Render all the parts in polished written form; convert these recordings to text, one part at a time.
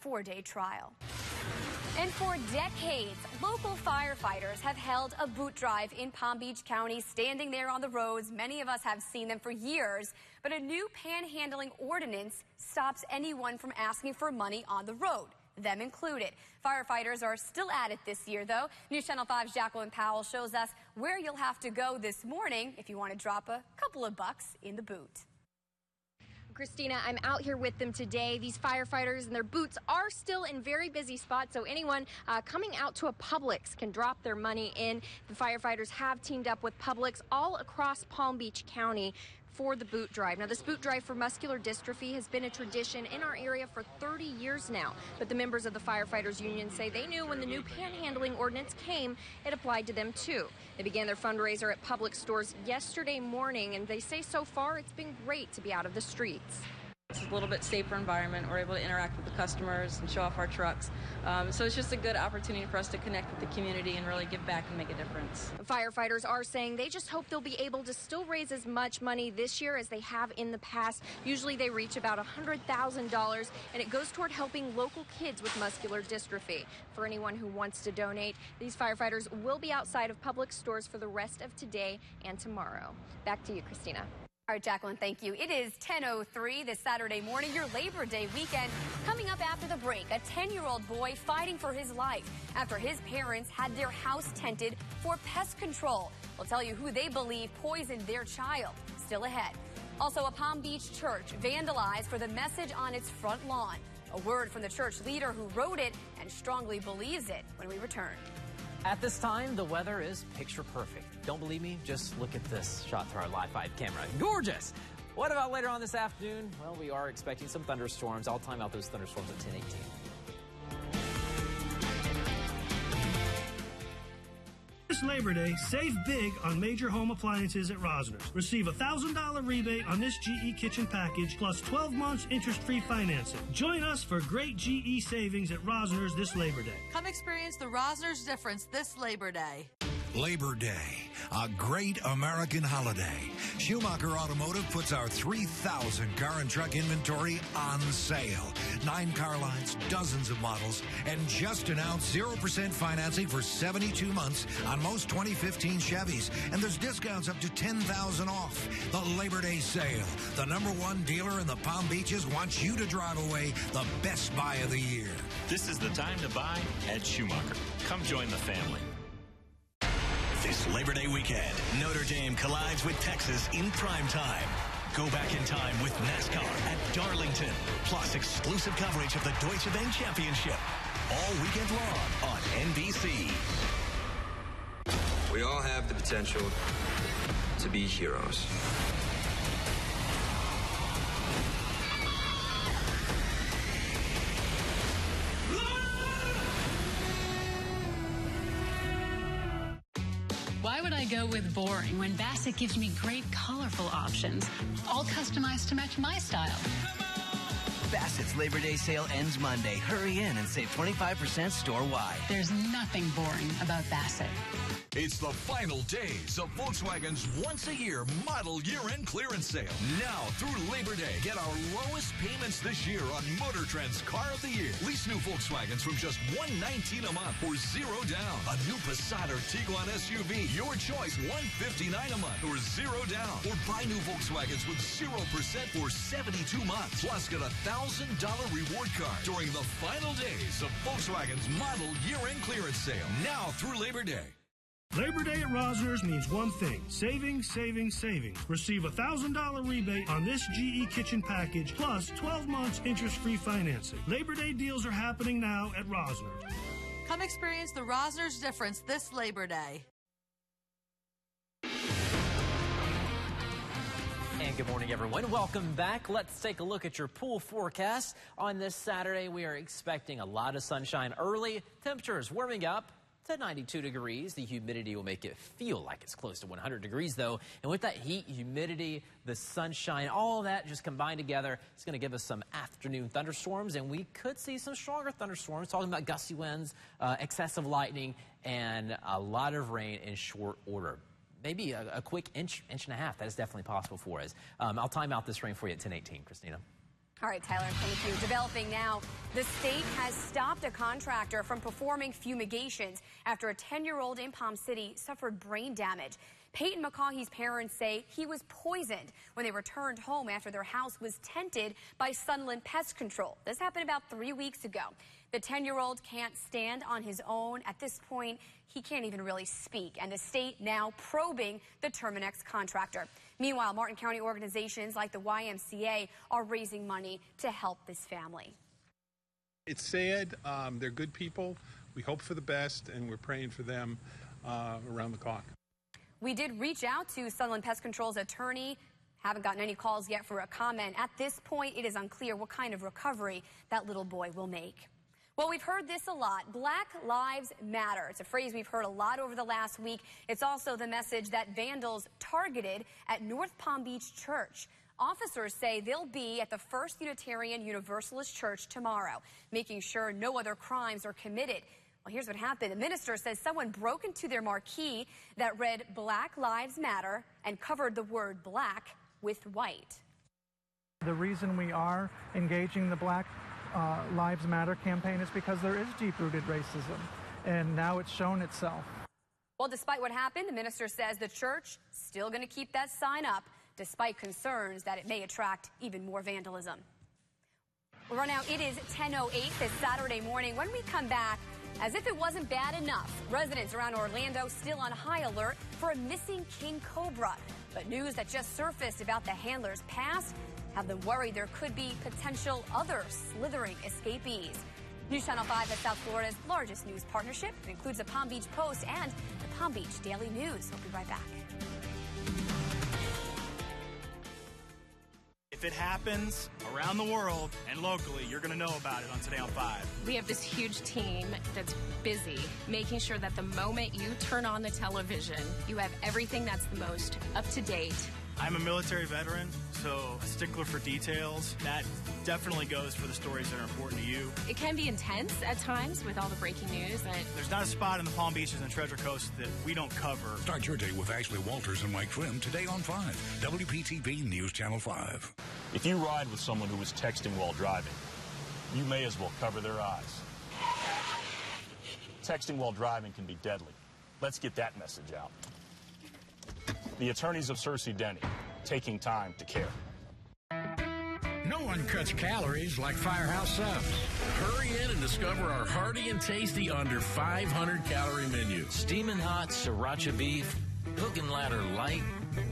4-day trial. And for decades, local firefighters have held a boot drive in Palm Beach County, standing there on the roads. Many of us have seen them for years, but a new panhandling ordinance stops anyone from asking for money on the road, them included. Firefighters are still at it this year, though. News Channel 5's Jacqueline Powell shows us where you'll have to go this morning if you want to drop a couple of bucks in the boot. Christina, I'm out here with them today. These firefighters and their boots are still in very busy spots, so anyone coming out to a Publix can drop their money in. The firefighters have teamed up with Publix all across Palm Beach County for the boot drive. Now, this boot drive for muscular dystrophy has been a tradition in our area for 30 years now, but the members of the firefighters union say they knew when the new panhandling ordinance came, it applied to them too. They began their fundraiser at Publix stores yesterday morning, and they say so far it's been great to be out of the streets. It's a little bit safer environment. We're able to interact with the customers and show off our trucks. So it's just a good opportunity for us to connect with the community and really give back and make a difference. Firefighters are saying they just hope they'll be able to still raise as much money this year as they have in the past. Usually they reach about $100,000, and it goes toward helping local kids with muscular dystrophy. For anyone who wants to donate, these firefighters will be outside of Publix stores for the rest of today and tomorrow. Back to you, Christina. All right, Jacqueline, thank you. It is 10:03 this Saturday morning, your Labor Day weekend. Coming up after the break, a 10-year-old boy fighting for his life after his parents had their house tented for pest control. We'll tell you who they believe poisoned their child. Still ahead. Also, a Palm Beach church vandalized for the message on its front lawn. A word from the church leader who wrote it and strongly believes it when we return. At this time, the weather is picture perfect. Don't believe me? Just look at this shot through our live five camera. Gorgeous! What about later on this afternoon? Well, we are expecting some thunderstorms. I'll time out those thunderstorms at 10:18. This Labor Day, save big on major home appliances at Rosner's. Receive a $1,000 rebate on this GE kitchen package plus 12 months interest-free financing. Join us for great GE savings at Rosner's this Labor Day. Come experience the Rosner's difference this Labor Day. Labor Day, a great American holiday. Schumacher Automotive puts our 3,000 car and truck inventory on sale. 9 car lines, dozens of models, and just announced 0% financing for 72 months on most 2015 Chevys. And there's discounts up to $10,000 off. The Labor Day sale. The #1 dealer in the Palm Beaches wants you to drive away the best buy of the year. This is the time to buy at Schumacher. Come join the family. This Labor Day weekend, Notre Dame collides with Texas in prime time. Go back in time with NASCAR at Darlington, plus exclusive coverage of the Deutsche Bank Championship. All weekend long on NBC. We all have the potential to be heroes. Why would I go with boring when Bassett gives me great, colorful options, all customized to match my style? Bassett's Labor Day sale ends Monday. Hurry in and save 25% store-wide. There's nothing boring about Bassett. It's the final days of Volkswagen's once-a-year model year-end clearance sale. Now through Labor Day, get our lowest payments this year on Motor Trend's Car of the Year. Lease new Volkswagens from just $119 a month or $0 down. A new Passat or Tiguan SUV, your choice, $159 a month or $0 down. Or buy new Volkswagens with 0% for 72 months. Plus, get a $1,000 reward card during the final days of Volkswagen's model year-end clearance sale. Now through Labor Day. Labor Day at Rosner's means one thing: savings, savings, savings. Receive a $1,000 rebate on this GE kitchen package plus 12 months interest-free financing. Labor Day deals are happening now at Rosner's. Come experience the Rosner's difference this Labor Day. And good morning, everyone. Welcome back. Let's take a look at your pool forecast. On this Saturday, we are expecting a lot of sunshine early. Temperatures warming up to 92 degrees. The humidity will make it feel like it's close to 100 degrees, though. And with that heat, humidity, the sunshine, all that just combined together, it's going to give us some afternoon thunderstorms, and we could see some stronger thunderstorms, talking about gusty winds, excessive lightning, and a lot of rain in short order. Maybe a quick inch and a half. That is definitely possible for us. I'll time out this rain for you at 10:18, Christina. All right, Tyler, thank you. Developing now, the state has stopped a contractor from performing fumigations after a 10-year-old in Palm City suffered brain damage. Peyton McCaughey's parents say he was poisoned when they returned home after their house was tented by Sunland Pest Control. This happened about 3 weeks ago. The 10-year-old can't stand on his own. At this point, he can't even really speak, and the state now probing the Terminex contractor. Meanwhile, Martin County organizations like the YMCA are raising money to help this family. It's sad. They're good people. We hope for the best, and we're praying for them around the clock. We did reach out to Sunland Pest Control's attorney. Haven't gotten any calls yet for a comment. At this point, it is unclear what kind of recovery that little boy will make. Well, we've heard this a lot. Black Lives Matter. It's a phrase we've heard a lot over the last week. It's also the message that vandals targeted at North Palm Beach Church. Officers say they'll be at the First Unitarian Universalist Church tomorrow, making sure no other crimes are committed. Well, here's what happened. The minister says someone broke into their marquee that read Black Lives Matter and covered the word black with white. The reason we are engaging the Black Lives Matter campaign is because there is deep-rooted racism, and now it's shown itself. Well, despite what happened, the minister says the church still going to keep that sign up, despite concerns that it may attract even more vandalism. Well, right now, it is 10:08 this Saturday morning. When we come back, as if it wasn't bad enough, residents around Orlando still on high alert for a missing king cobra. But news that just surfaced about the handler's past have them worried there could be potential other slithering escapees. News Channel 5 is South Florida's largest news partnership. It includes the Palm Beach Post and the Palm Beach Daily News. We'll be right back. If it happens around the world and locally, you're going to know about it on Today on 5. We have this huge team that's busy making sure that the moment you turn on the television, you have everything that's the most up to date. I'm a military veteran, so a stickler for details. That definitely goes for the stories that are important to you. It can be intense at times with all the breaking news. There's not a spot in the Palm Beaches and Treasure Coast that we don't cover. Start your day with Ashley Walters and Mike Trim today on 5, WPTV News Channel 5. If you ride with someone who is texting while driving, you may as well cover their eyes. Texting while driving can be deadly. Let's get that message out. The attorneys of Cersei Denny, taking time to care. No one cuts calories like Firehouse Subs. Hurry in and discover our hearty and tasty under 500-calorie menu. Steaming hot sriracha beef, hook and ladder light,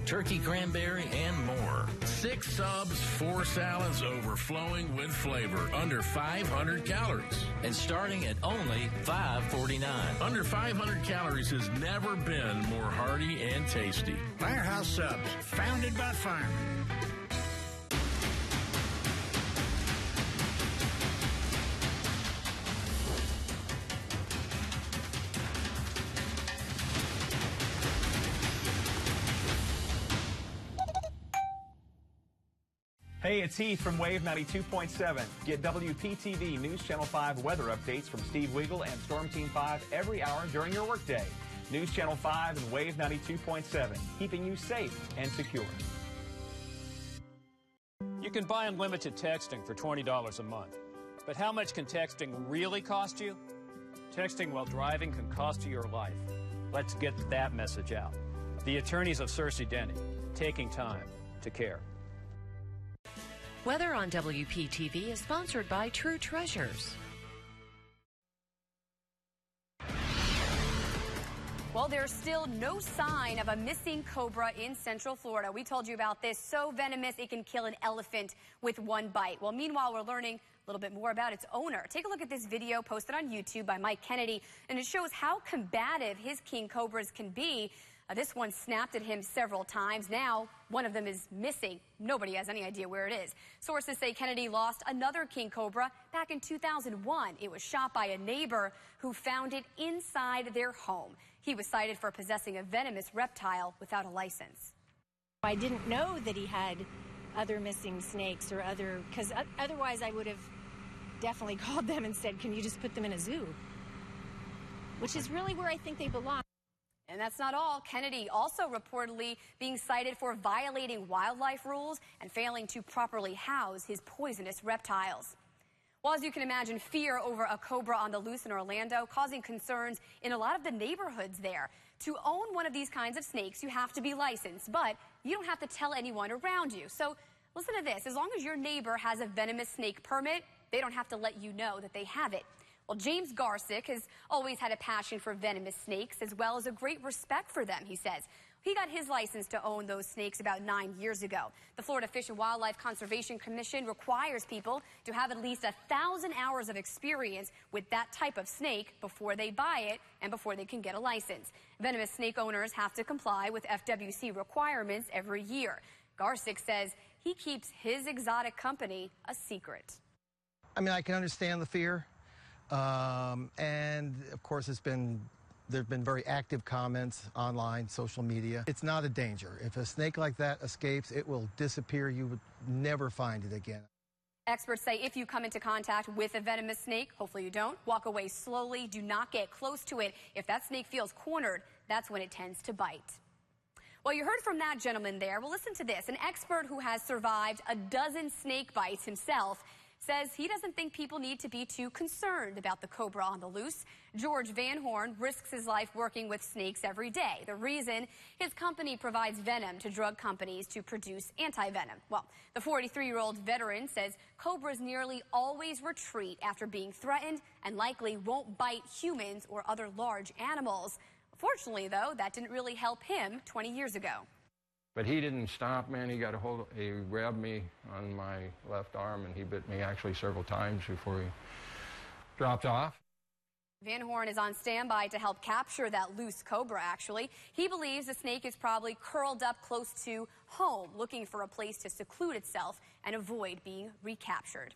turkey cranberry, and more. 6 subs, 4 salads overflowing with flavor. Under 500 calories. And starting at only $5.49. Under 500 calories has never been more hearty and tasty. Firehouse Subs, founded by firemen. Hey, it's Heath from Wave 92.7. Get WPTV News Channel 5 weather updates from Steve Wiggle and Storm Team 5 every hour during your workday. News Channel 5 and Wave 92.7, keeping you safe and secure. You can buy unlimited texting for $20 a month. But how much can texting really cost you? Texting while driving can cost you your life. Let's get that message out. The attorneys of Cersei Denny, taking time to care. Weather on WPTV is sponsored by True Treasures. Well, there's still no sign of a missing cobra in Central Florida. We told you about this. So venomous, it can kill an elephant with one bite. Well, meanwhile, we're learning a little bit more about its owner. Take a look at this video posted on YouTube by Mike Kennedy, and it shows how combative his king cobras can be. This one snapped at him several times. Now, one of them is missing. Nobody has any idea where it is. Sources say Kennedy lost another king cobra back in 2001. It was shot by a neighbor who found it inside their home. He was cited for possessing a venomous reptile without a license. I didn't know that he had other missing snakes or because otherwise I would have definitely called them and said, can you just put them in a zoo? Which is really where I think they belong. And that's not all. Kennedy also reportedly being cited for violating wildlife rules and failing to properly house his poisonous reptiles. Well, as you can imagine, fear over a cobra on the loose in Orlando causing concerns in a lot of the neighborhoods there. To own one of these kinds of snakes, you have to be licensed, but you don't have to tell anyone around you. So listen to this. As long as your neighbor has a venomous snake permit, they don't have to let you know that they have it. Well, James Garsick has always had a passion for venomous snakes as well as a great respect for them, he says. He got his license to own those snakes about 9 years ago. The Florida Fish and Wildlife Conservation Commission requires people to have at least 1,000 hours of experience with that type of snake before they buy it and before they can get a license. Venomous snake owners have to comply with FWC requirements every year. Garsick says he keeps his exotic company a secret. I mean, I can understand the fear. And of course, there have been very active comments online, social media. It's not a danger. If a snake like that escapes, it will disappear. You would never find it again. Experts say if you come into contact with a venomous snake, hopefully you don't, walk away slowly. Do not get close to it. If that snake feels cornered, that's when it tends to bite. Well, you heard from that gentleman there. Well, listen to this. An expert who has survived a dozen snake bites himself says he doesn't think people need to be too concerned about the cobra on the loose. George Van Horn risks his life working with snakes every day. The reason? His company provides venom to drug companies to produce anti-venom. Well, the 43-year-old veteran says cobras nearly always retreat after being threatened and likely won't bite humans or other large animals. Fortunately, though, that didn't really help him 20 years ago. But he didn't stop, man. He grabbed me on my left arm, and he bit me actually several times before he dropped off. Van Horn is on standby to help capture that loose cobra, actually. He believes the snake is probably curled up close to home, looking for a place to seclude itself and avoid being recaptured.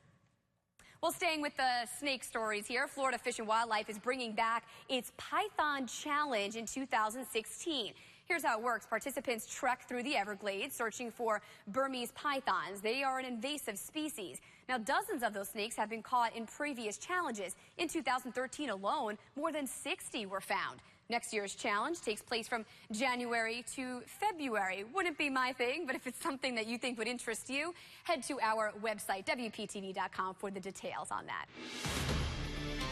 Well, staying with the snake stories here, Florida Fish and Wildlife is bringing back its Python Challenge in 2016. Here's how it works. Participants trek through the Everglades searching for Burmese pythons. They are an invasive species. Now, dozens of those snakes have been caught in previous challenges. In 2013 alone, more than 60 were found. Next year's challenge takes place from January to February. Wouldn't be my thing, but if it's something that you think would interest you, head to our website, WPTV.com, for the details on that.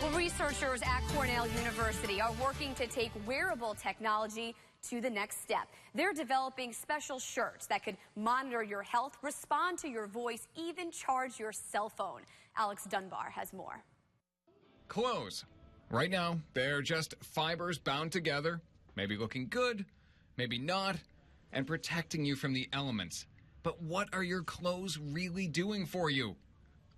Well, researchers at Cornell University are working to take wearable technology to the next step. They're developing special shirts that could monitor your health, respond to your voice, even charge your cell phone. Alex Dunbar has more. Clothes. Right now, they're just fibers bound together, maybe looking good, maybe not, and protecting you from the elements. But what are your clothes really doing for you?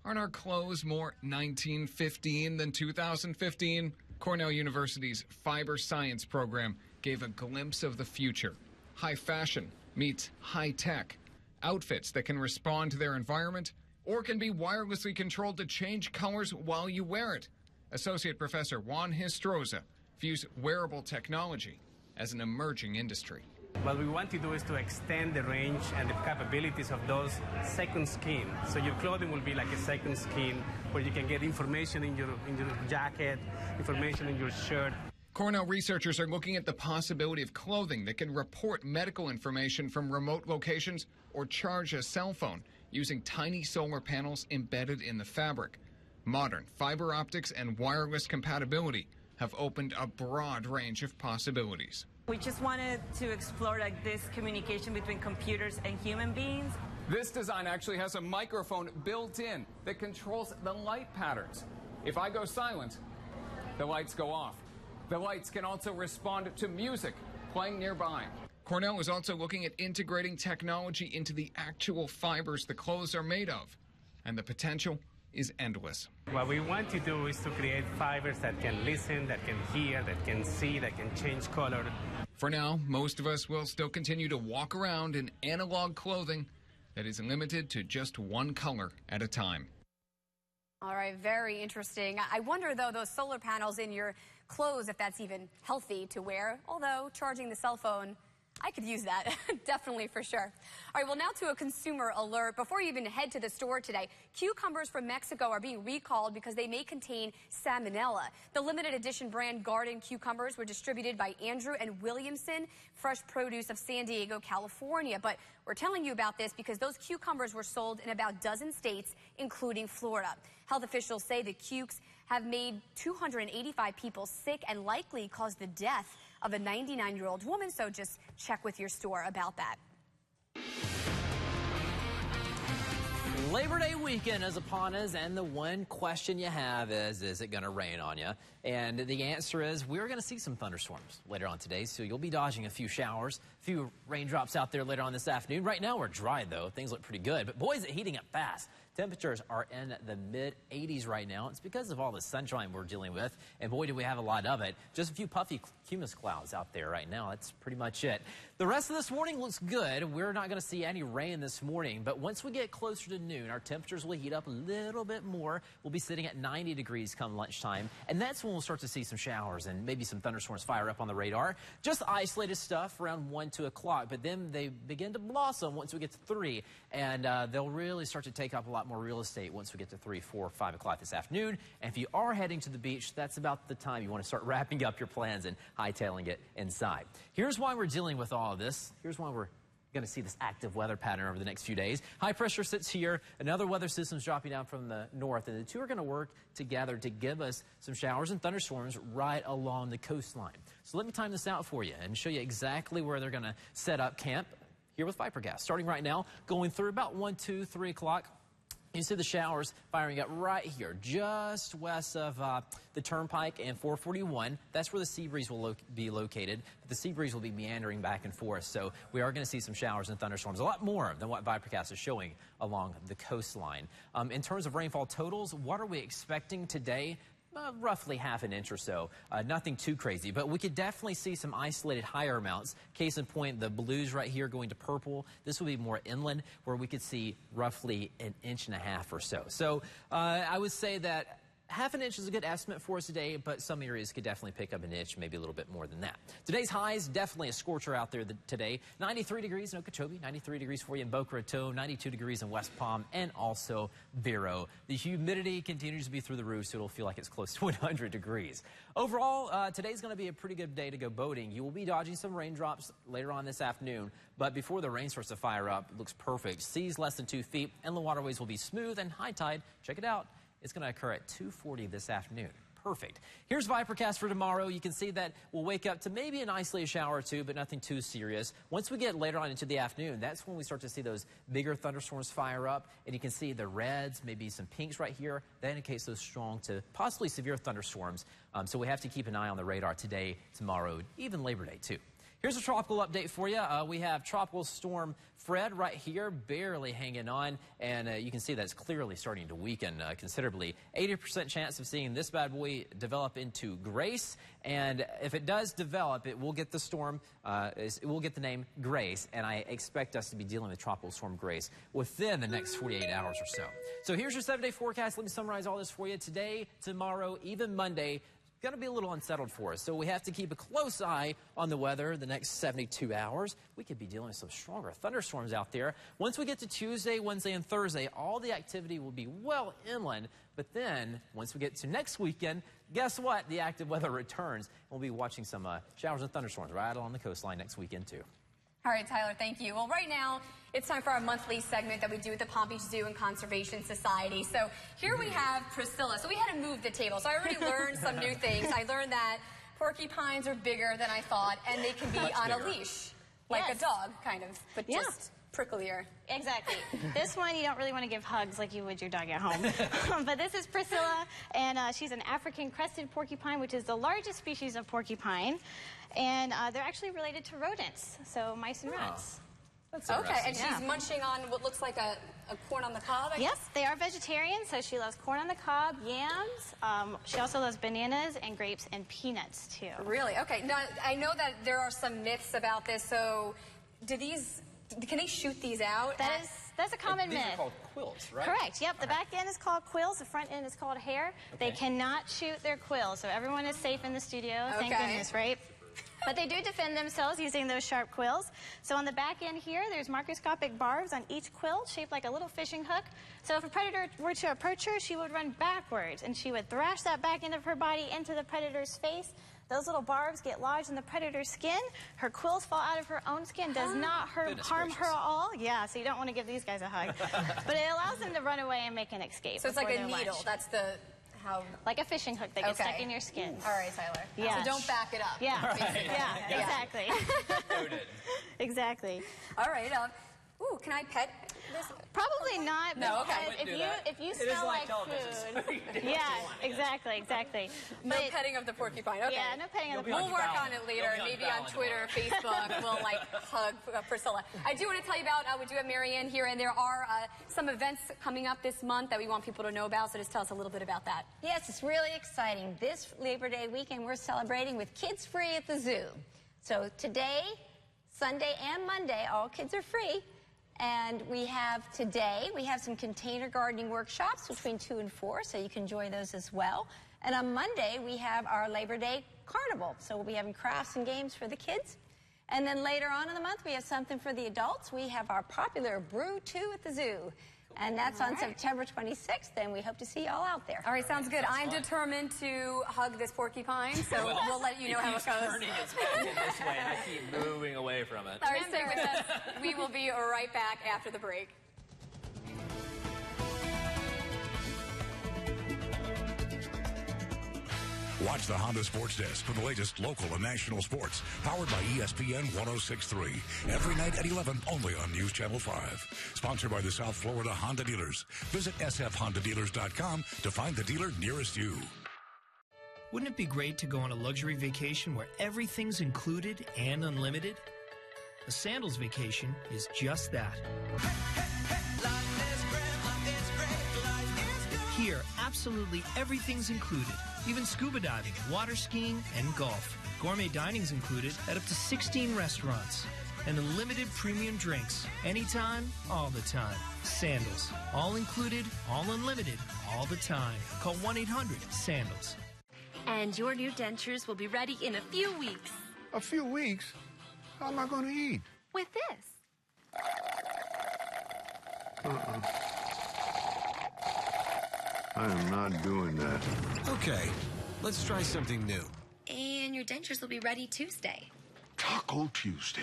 Aren't our clothes more 1915 than 2015? Cornell University's Fiber Science program gave a glimpse of the future. High fashion meets high tech. Outfits that can respond to their environment or can be wirelessly controlled to change colors while you wear it. Associate Professor Juan Histroza views wearable technology as an emerging industry. What we want to do is to extend the range and the capabilities of those second skin. So your clothing will be like a second skin where you can get information in your jacket, information in your shirt. Cornell researchers are looking at the possibility of clothing that can report medical information from remote locations or charge a cell phone using tiny solar panels embedded in the fabric. Modern fiber optics and wireless compatibility have opened a broad range of possibilities. We just wanted to explore this communication between computers and human beings. This design actually has a microphone built in that controls the light patterns. If I go silent, the lights go off. The lights can also respond to music playing nearby. Cornell is also looking at integrating technology into the actual fibers the clothes are made of, and the potential is endless. What we want to do is to create fibers that can listen, that can hear, that can see, that can change color. For now, most of us will still continue to walk around in analog clothing that is limited to just one color at a time. All right, very interesting. I wonder, though, those solar panels in your clothes, if that's even healthy to wear, although charging the cell phone, I could use that, definitely, for sure. All right, well, now to a consumer alert. Before you even head to the store today, cucumbers from Mexico are being recalled because they may contain salmonella. The limited edition brand Garden cucumbers were distributed by Andrew and Williamson Fresh Produce of San Diego, California. But we're telling you about this because those cucumbers were sold in about a dozen states, including Florida. Health officials say the cukes have made 285 people sick and likely caused the death of a 99-year-old woman, so just check with your store about that. Labor Day weekend is upon us, and the one question you have is it going to rain on you? And the answer is we're going to see some thunderstorms later on today, so you'll be dodging a few showers, a few raindrops out there later on this afternoon. Right now we're dry, though. Things look pretty good, but boy, is it heating up fast. Temperatures are in the mid-80s right now. It's because of all the sunshine we're dealing with, and boy, do we have a lot of it. Just a few puffy cumulus clouds out there right now. That's pretty much it. The rest of this morning looks good. We're not going to see any rain this morning, but once we get closer to noon, our temperatures will heat up a little bit more. We'll be sitting at 90 degrees come lunchtime, and that's when we'll start to see some showers and maybe some thunderstorms fire up on the radar. Just isolated stuff around 1, 2 o'clock, but then they begin to blossom once we get to 3, and they'll really start to take up a lot more real estate once we get to 3, 4, 5 o'clock this afternoon. And if you are heading to the beach, that's about the time you want to start wrapping up your plans and hightailing it inside. Here's why we're dealing with all of this. Here's why we're going to see this active weather pattern over the next few days. High pressure sits here. Another weather system's dropping down from the north, and the two are going to work together to give us some showers and thunderstorms right along the coastline. So let me time this out for you and show you exactly where they're going to set up camp here with Vipercast. Starting right now, going through about 1, 2, 3 o'clock. You see the showers firing up right here, just west of the Turnpike and 441. That's where the sea breeze will be located. The sea breeze will be meandering back and forth, so we are going to see some showers and thunderstorms, a lot more than what Vipercast is showing along the coastline. In terms of rainfall totals, what are we expecting today? Roughly half an inch or so. Nothing too crazy, but we could definitely see some isolated higher amounts. Case in point, the blues right here going to purple. This will be more inland, where we could see roughly 1.5 inches or so. So I would say that half an inch is a good estimate for us today, but some areas could definitely pick up 1 inch, maybe a little bit more than that. Today's highs, definitely a scorcher out there today. 93 degrees in Okeechobee, 93 degrees for you in Boca Raton, 92 degrees in West Palm, and also Vero. The humidity continues to be through the roof, so it'll feel like it's close to 100 degrees. Overall, today's going to be a pretty good day to go boating. You will be dodging some raindrops later on this afternoon, but before the rain starts to fire up, it looks perfect. Seas less than 2 feet, and the waterways will be smooth, and high tide, check it out, it's going to occur at 2:40 this afternoon. Perfect. Here's Vipercast for tomorrow. You can see that we'll wake up to maybe an isolated shower or two, but nothing too serious. Once we get later on into the afternoon, that's when we start to see those bigger thunderstorms fire up, and you can see the reds, maybe some pinks right here. That indicates those strong to possibly severe thunderstorms. So we have to keep an eye on the radar today, tomorrow, even Labor Day too. Here's a tropical update for you. We have Tropical Storm Fred right here, barely hanging on, and you can see that's clearly starting to weaken considerably. 80% chance of seeing this bad boy develop into Grace, and if it does develop, it will get the storm, it will get the name Grace, and I expect us to be dealing with Tropical Storm Grace within the next 48 hours or so. So here's your 7-day forecast. Let me summarize all this for you. Today, tomorrow, even Monday, going to be a little unsettled for us, so we have to keep a close eye on the weather the next 72 hours. We could be dealing with some stronger thunderstorms out there. Once we get to Tuesday, Wednesday, and Thursday, all the activity will be well inland, but then once we get to next weekend, guess what? The active weather returns. We'll be watching some showers and thunderstorms right along the coastline next weekend too. All right, Tyler, thank you. Well, right now, it's time for our monthly segment that we do with the Palm Beach Zoo and Conservation Society. So here we have Priscilla. So we had to move the table. So I already learned some new things. I learned that porcupines are bigger than I thought, and they can be on a leash, like a dog, kind of, but just pricklier. Exactly. This one, you don't really want to give hugs like you would your dog at home. But this is Priscilla, and she's an African crested porcupine, which is the largest species of porcupine. And they're actually related to rodents, so mice and rats. That's okay, and she's munching on what looks like a corn on the cob, I guess? Yes, they are vegetarian, so she loves corn on the cob, yams. She also loves bananas and grapes and peanuts, too. Really? Okay. Now, I know that there are some myths about this, so can they shoot these out? That's a common myth. These are called quills, right? Correct. Yep. The back end is called quills. The front end is called hair. Okay. They cannot shoot their quills, so everyone is safe in the studio. Thank goodness, right? But they do defend themselves using those sharp quills. So on the back end here, there's microscopic barbs on each quill shaped like a little fishing hook. So if a predator were to approach her, she would run backwards, and she would thrash that back end of her body into the predator's face. Those little barbs get lodged in the predator's skin. Her quills fall out of her own skin. Does not harm her at all. Yeah, so you don't want to give these guys a hug. But it allows them to run away and make an escape. So it's like a needle. That's the... Like a fishing hook that gets stuck in your skin. All right, Tyler. Yeah. So don't back it up. Yeah. Right. Yeah, exactly. Exactly. All right. Ooh, can I pet this? Probably not. No, okay. If you smell like food. Yeah, exactly. No petting of the porcupine. Okay. Yeah, no petting of the porcupine. We'll work on it later. Maybe on Twitter, Facebook. We'll hug Priscilla. I do want to tell you about, we do have Marianne here, and there are some events coming up this month that we want people to know about, so just tell us a little bit about that. Yes, it's really exciting. This Labor Day weekend, we're celebrating with Kids Free at the Zoo. So today, Sunday, and Monday, all kids are free. And we have some container gardening workshops between 2 and 4, so you can join those as well. And on Monday, we have our Labor Day Carnival. So we'll be having crafts and games for the kids. And then later on in the month, we have something for the adults. We have our popular Brew 2 at the Zoo. And that's on September 26th, and we hope to see you all out there. All right, sounds good. I'm determined to hug this porcupine, so we'll let you know how it goes. Turning its back in this way, and I keep moving away from it. All right, stay with us. We will be right back after the break. Watch the Honda Sports Desk for the latest local and national sports, powered by ESPN 106.3. Every night at 11, only on News Channel 5. Sponsored by the South Florida Honda Dealers. Visit sfhondadealers.com to find the dealer nearest you. Wouldn't it be great to go on a luxury vacation where everything's included and unlimited? A Sandals vacation is just that. Here, absolutely everything's included. Even scuba diving, water skiing, and golf. Gourmet dining's included at up to 16 restaurants. And unlimited premium drinks. Anytime, all the time. Sandals. All included, all unlimited, all the time. Call 1-800-SANDALS. And your new dentures will be ready in a few weeks. A few weeks? How am I going to eat? With this. I am not doing that. Okay, let's try something new. And your dentures will be ready Tuesday. Taco Tuesday.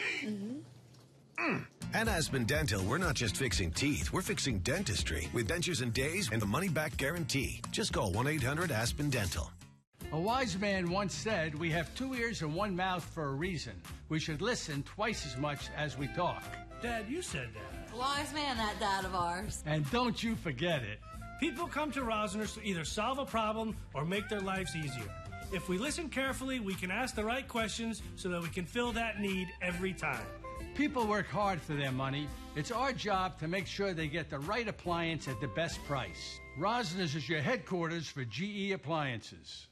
At Aspen Dental, we're not just fixing teeth, we're fixing dentistry with dentures in days and the money-back guarantee. Just call 1-800-ASPEN-DENTAL. A wise man once said, we have 2 ears and 1 mouth for a reason. We should listen twice as much as we talk. Dad, you said that. Wise man, that dad of ours. And don't you forget it. People come to Rosner's to either solve a problem or make their lives easier. If we listen carefully, we can ask the right questions so that we can fill that need every time. People work hard for their money. It's our job to make sure they get the right appliance at the best price. Rosner's is your headquarters for GE appliances.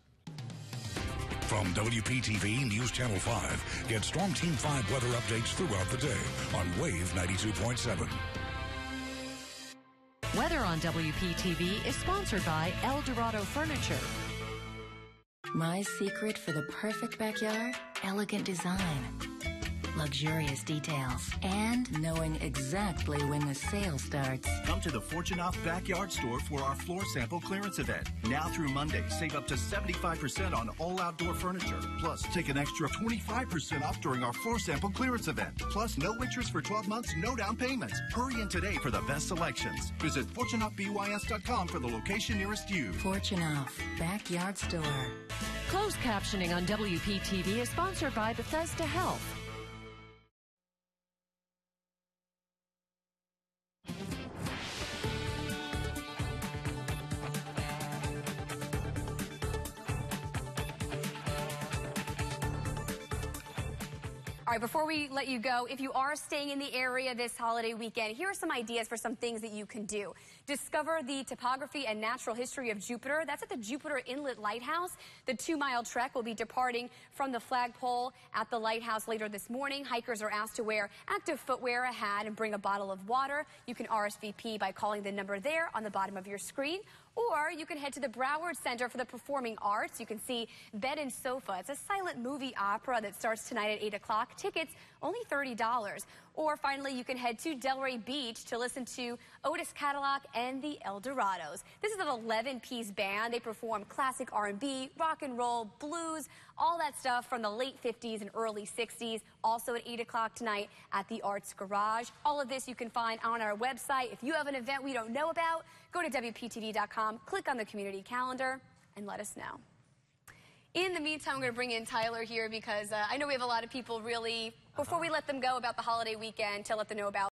From WPTV News Channel 5, get Storm Team 5 weather updates throughout the day on Wave 92.7. Weather on WPTV is sponsored by El Dorado Furniture. My secret for the perfect backyard? Elegant design, luxurious details, and knowing exactly when the sale starts. Come to the Fortune Off Backyard Store for our floor sample clearance event. Now through Monday, save up to 75% on all outdoor furniture. Plus, take an extra 25% off during our floor sample clearance event. Plus, no interest for 12 months, no down payments. Hurry in today for the best selections. Visit FortuneOffBYS.com for the location nearest you. Fortune Off Backyard Store. Closed captioning on WPTV is sponsored by Bethesda Health. All right, before we let you go, if you are staying in the area this holiday weekend, here are some ideas for some things that you can do. Discover the topography and natural history of Jupiter. That's at the Jupiter Inlet Lighthouse. The 2-mile trek will be departing from the flagpole at the lighthouse later this morning. Hikers are asked to wear active footwear, a hat, and bring a bottle of water. You can RSVP by calling the number there on the bottom of your screen Or you can head to the Broward Center for the Performing Arts. You can see Bed and Sofa. It's a silent movie opera that starts tonight at 8 o'clock. Tickets only $30. Or finally, you can head to Delray Beach to listen to Otis Cadillac and the Eldorados. This is an 11-piece band. They perform classic R&B, rock and roll, blues, all that stuff from the late 50s and early 60s. Also at 8 o'clock tonight at the Arts Garage. All of this you can find on our website. If you have an event we don't know about, go to WPTV.com, click on the community calendar, and let us know. In the meantime, I'm going to bring in Tyler here because I know we have a lot of people really, before we let them go about the holiday weekend, to let them know about